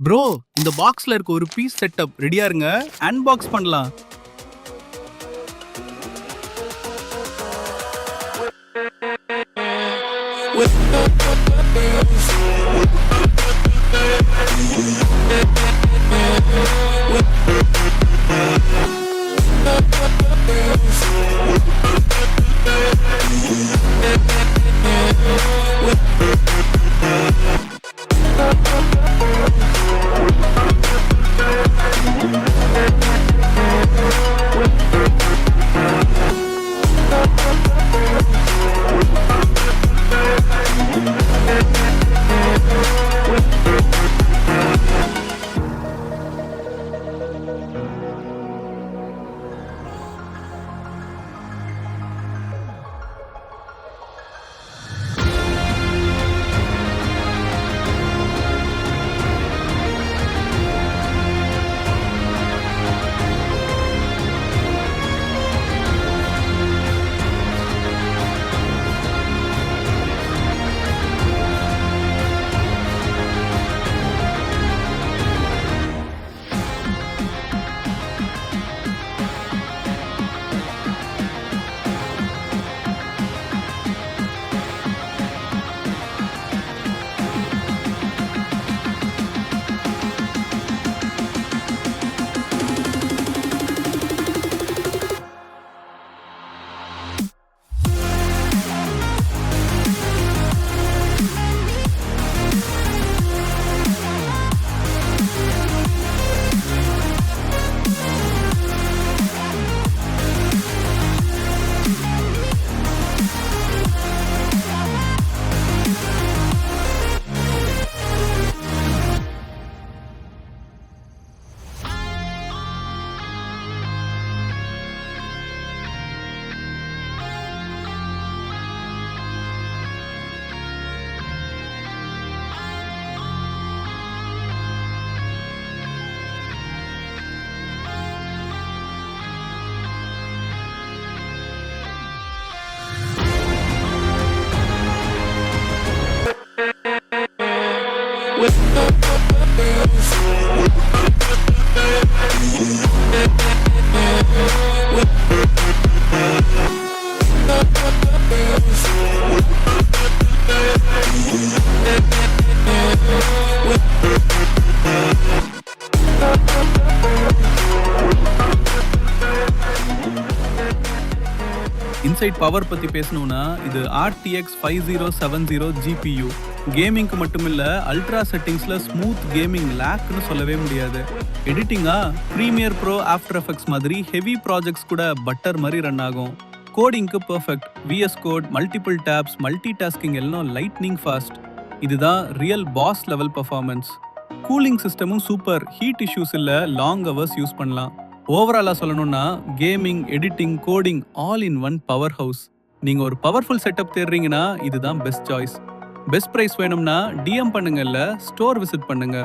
Bro, இந்த பாக்ஸ்ல இருக்க ஒரு பீஸ் செட்டப் ரெடியா இருங்க. அன்பாக்ஸ் பண்ணலாம். இன்சைட் பவர் பத்தி பேசணும்னா இது RTX 5070 GPU. கேமிங்க்கு மட்டுமில்ல, அல்ட்ரா செட்டிங்ஸ்ல ஸ்மூத் கேமிங் லேக்னு சொல்லவே முடியாது. எடிட்டிங்கா ப்ரீமியர் ப்ரோ, ஆஃப்டர் எஃபெக்ட்ஸ் மாதிரி ஹெவி ப்ராஜெக்ட்ஸ் கூட பட்டர் மாதிரி ரன் ஆகும். கோடிங்க்கு perfect. VS Code, multiple tabs, multitasking எல்லாம் லைட்னிங் ஃபாஸ்ட். இதுதான் real boss level performance. Cooling சிஸ்டமும் சூப்பர். ஹீட் இஷ்யூஸ் இல்ல, லாங் ஹவர்ஸ் யூஸ் பண்ணலாம். ஓவராலா சொல்லணும்னா gaming, editing, coding all in one powerhouse. நீங்க ஒரு பவர்ஃபுல் செட்டப் தேடுறீங்கன்னா இதுதான் பெஸ்ட் சாய்ஸ். பெஸ்ட் பிரைஸ் வேணும்னா DM பண்ணுங்க, இல்ல ஸ்டோர் விசிட் பண்ணுங்க.